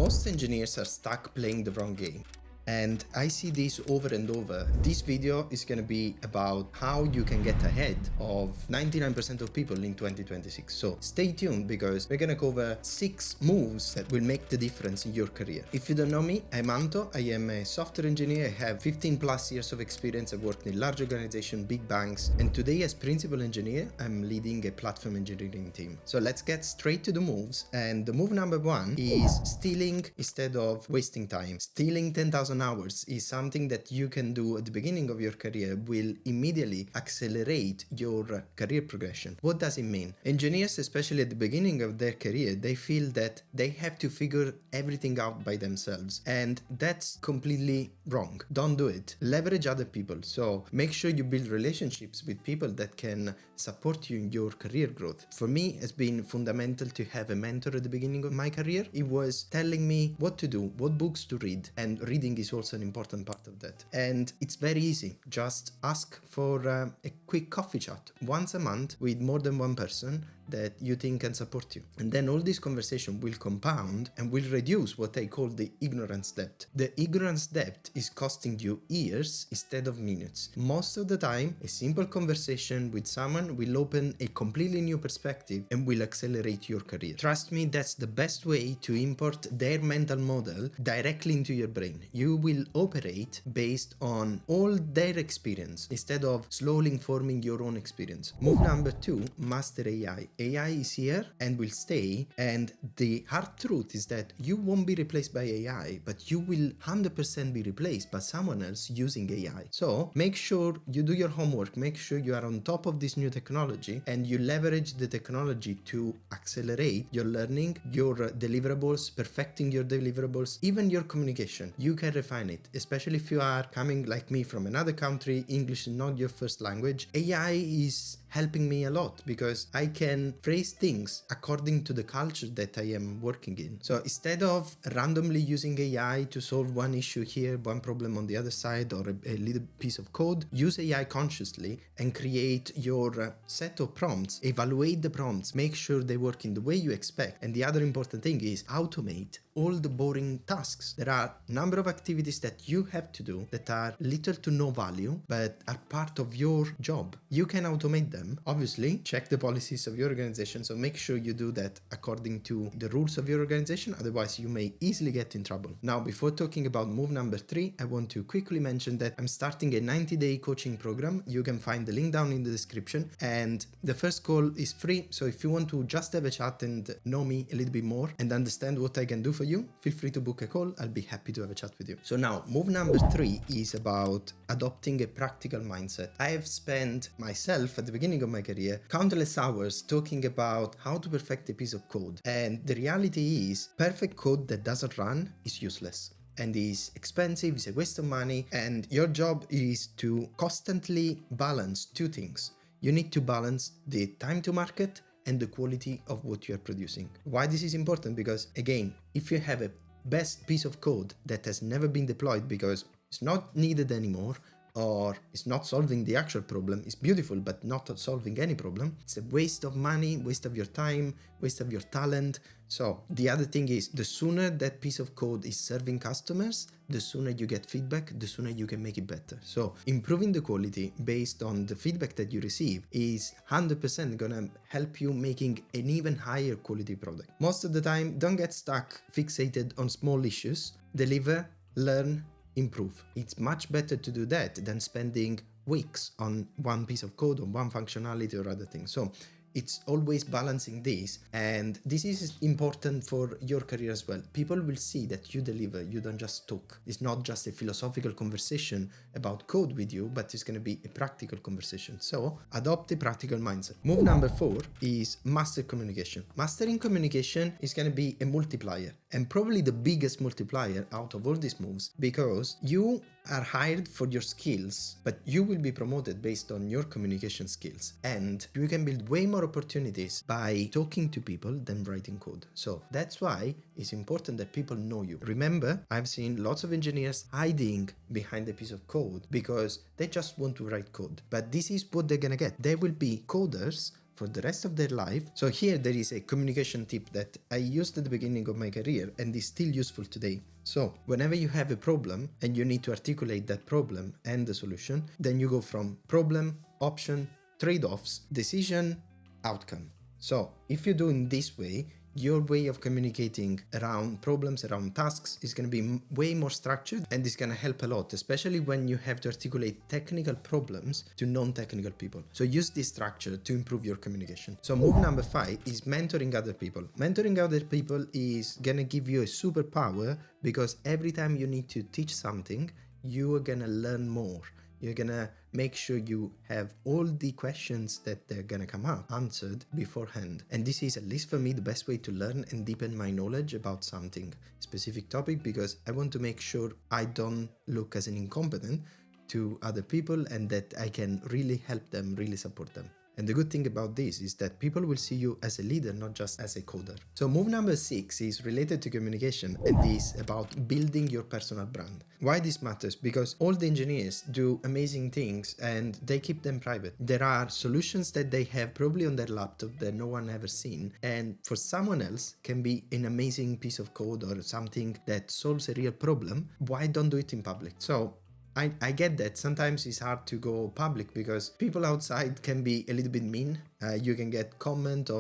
Most engineers are stuck playing the wrong game. And I see this over and over. This video is going to be about how you can get ahead of 99% of people in 2026. So stay tuned because we're going to cover 6 moves that will make the difference in your career. If you don't know me, I'm Anto. I am a software engineer. I have 15 plus years of experience. I've worked in large organizations, big banks, and today as principal engineer, I'm leading a platform engineering team. So let's get straight to the moves. And the move number 1 is stealing instead of wasting time. Stealing 10,000 hours is something that you can do at the beginning of your career, will immediately accelerate your career progression. What does it mean? Engineers, especially at the beginning of their career, they feel that they have to figure everything out by themselves, and that's completely wrong. Don't do it. Leverage other people. So make sure you build relationships with people that can support you in your career growth. For me, it's been fundamental to have a mentor at the beginning of my career. It was telling me what to do, what books to read, and reading is also an important part of that. And it's very easy. Just ask for a quick coffee chat once a month with more than one person that you think can support you. And then all this conversation will compound and will reduce what I call the ignorance debt. The ignorance debt is costing you years instead of minutes. Most of the time, a simple conversation with someone will open a completely new perspective and will accelerate your career. Trust me, that's the best way to import their mental model directly into your brain. You will operate based on all their experience instead of slowly forming your own experience. Move number 2, master AI. AI is here and will stay, and the hard truth is that you won't be replaced by AI, but you will 100% be replaced by someone else using AI. So make sure you do your homework, make sure you are on top of this new technology, and you leverage the technology to accelerate your learning, your deliverables, perfecting your deliverables, even your communication. You can refine it, especially if you are coming like me from another country, English is not your first language. AI is helping me a lot because I can phrase things according to the culture that I am working in. So instead of randomly using AI to solve one issue here, one problem on the other side, or a little piece of code, use AI consciously and create your set of prompts, evaluate the prompts, make sure they work in the way you expect. And the other important thing is automate all the boring tasks. There are a number of activities that you have to do that are little to no value, but are part of your job. You can automate them. Obviously, check the policies of your organization, so make sure you do that according to the rules of your organization, otherwise you may easily get in trouble. Now, before talking about move number 3, I want to quickly mention that I'm starting a 90-day coaching program. You can find the link down in the description, and the first call is free, so if you want to just have a chat and know me a little bit more and understand what I can do for you, feel free to book a call. I'll be happy to have a chat with you. So now, move number 3 is about adopting a practical mindset. I have spent myself at the beginning of my career countless hours talking about how to perfect a piece of code, and the reality is perfect code that doesn't run is useless and is expensive, is a waste of money, and your job is to constantly balance 2 things. You need to balance the time to market and the quality of what you are producing. Why this is important? Because again, if you have a best piece of code that has never been deployed because it's not needed anymore, or it's not solving the actual problem, it's beautiful but not solving any problem, it's a waste of money, waste of your time, waste of your talent. So the other thing is, the sooner that piece of code is serving customers, the sooner you get feedback, the sooner you can make it better. So improving the quality based on the feedback that you receive is 100% gonna help you making an even higher quality product. Most of the time, don't get stuck fixated on small issues. Deliver, learn, improve. It's much better to do that than spending weeks on one piece of code or one functionality or other things. So it's always balancing this, and this is important for your career as well. People will see that you deliver, you don't just talk. It's not just a philosophical conversation about code with you, but it's going to be a practical conversation. So adopt a practical mindset. Move number 4 is master communication. Mastering communication is going to be a multiplier, and probably the biggest multiplier out of all these moves, because you are hired for your skills, but you will be promoted based on your communication skills, and you can build way more opportunities by talking to people than writing code. So that's why it's important that people know you. Remember, I've seen lots of engineers hiding behind a piece of code because they just want to write code, but this is what they're gonna get. They will be coders for the rest of their life. So here there is a communication tip that I used at the beginning of my career and is still useful today. So whenever you have a problem and you need to articulate that problem and the solution, then you go from problem, option, trade-offs, decision, outcome. So if you do in this way, your way of communicating around problems, around tasks is going to be way more structured, and it's going to help a lot, especially when you have to articulate technical problems to non-technical people. So use this structure to improve your communication. So move number 5 is mentoring other people. Mentoring other people is going to give you a superpower, because every time you need to teach something, you are going to learn more. You're gonna make sure you have all the questions that they're gonna come up answered beforehand. And this is, at least for me, the best way to learn and deepen my knowledge about something specific topic, because I want to make sure I don't look as an incompetent to other people and that I can really help them, really support them. And the good thing about this is that people will see you as a leader, not just as a coder. So move number 6 is related to communication, and is about building your personal brand. Why this matters? Because all the engineers do amazing things and they keep them private. There are solutions that they have probably on their laptop that no one ever seen, and for someone else can be an amazing piece of code or something that solves a real problem. Why don't do it in public? So I get that sometimes it's hard to go public because people outside can be a little bit mean. You can get comment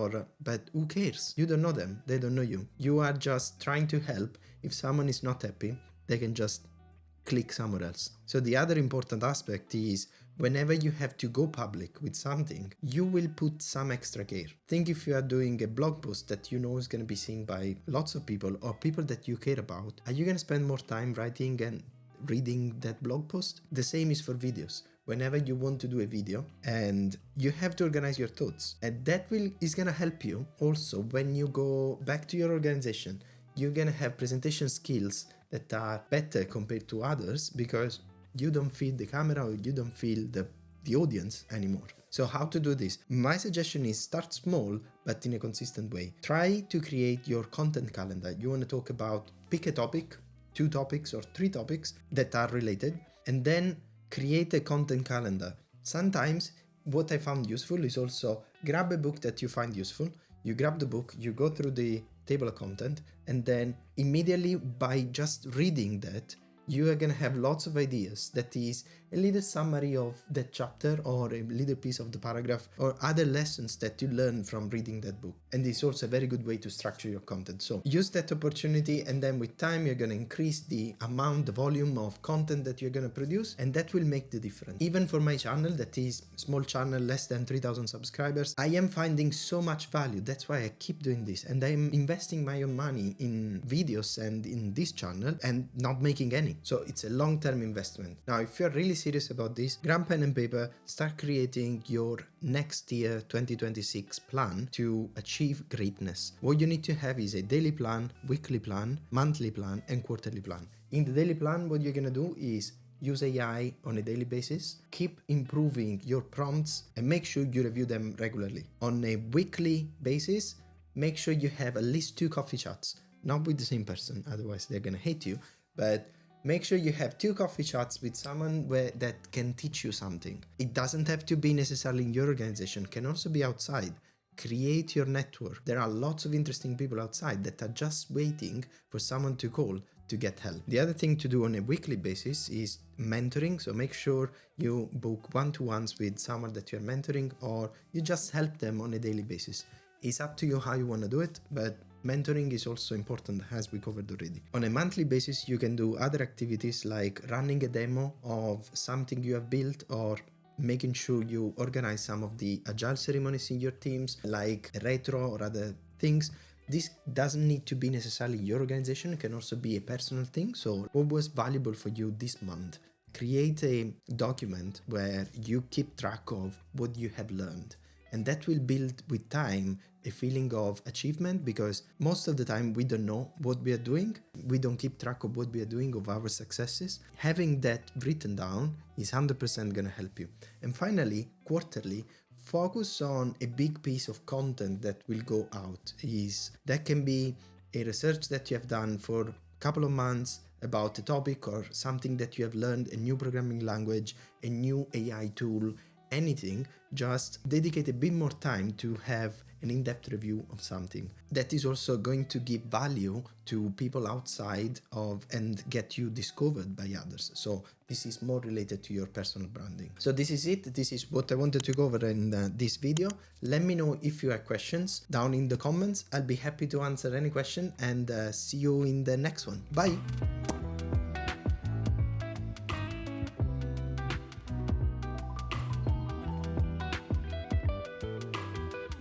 but who cares? You don't know them. They don't know you. You are just trying to help. If someone is not happy, they can just click somewhere else. So the other important aspect is whenever you have to go public with something, you will put some extra care. Think if you are doing a blog post that you know is going to be seen by lots of people or people that you care about, are you going to spend more time writing and reading that blog post? The same is for videos. Whenever you want to do a video, and you have to organize your thoughts, and that is gonna help you also when you go back to your organization. You're gonna have presentation skills that are better compared to others because you don't feel the camera or you don't feel the audience anymore. So how to do this? My suggestion is start small but in a consistent way. Try to create your content calendar. You want to talk about, pick a topic, 2 topics or 3 topics that are related, and then create a content calendar. Sometimes what I found useful is also grab a book that you find useful. You grab the book, you go through the table of content, and then immediately by just reading that, you are going to have lots of ideas. That is a little summary of that chapter or a little piece of the paragraph or other lessons that you learn from reading that book. And it's also a very good way to structure your content. So use that opportunity, and then with time you're going to increase the amount, the volume of content that you're going to produce, and that will make the difference. Even for my channel, that is small channel, less than 3,000 subscribers, I am finding so much value. That's why I keep doing this, and I'm investing my own money in videos and in this channel and not making any. So it's a long-term investment. Now, if you're really serious about this, grab pen and paper, start creating your next year 2026 plan to achieve greatness. What you need to have is a daily plan, weekly plan, monthly plan, and quarterly plan. In the daily plan, what you're gonna do is use AI on a daily basis, keep improving your prompts, and make sure you review them regularly. On a weekly basis, make sure you have at least 2 coffee chats, not with the same person, otherwise they're gonna hate you, but make sure you have 2 coffee chats with someone that can teach you something. It doesn't have to be necessarily in your organization, it can also be outside. Create your network. There are lots of interesting people outside that are just waiting for someone to call to get help. The other thing to do on a weekly basis is mentoring. So make sure you book one-to-ones with someone that you're mentoring, or you just help them on a daily basis. It's up to you how you want to do it, but mentoring is also important, as we covered already. On a monthly basis, you can do other activities like running a demo of something you have built, or making sure you organize some of the agile ceremonies in your teams, like retro or other things. This doesn't need to be necessarily your organization, it can also be a personal thing. So what was valuable for you this month? Create a document where you keep track of what you have learned. And that will build with time a feeling of achievement, because most of the time we don't know what we are doing. We don't keep track of what we are doing, of our successes. Having that written down is 100% going to help you. And finally, quarterly, focus on a big piece of content that will go out. That can be a research that you have done for a couple of months about a topic, or something that you have learned, a new programming language, a new AI tool, anything, just dedicate a bit more time to have an in-depth review of something. That is also going to give value to people outside of and get you discovered by others. So this is more related to your personal branding. So this is it. This is what I wanted to cover in this video. Let me know if you have questions down in the comments. I'll be happy to answer any question, and see you in the next one. Bye.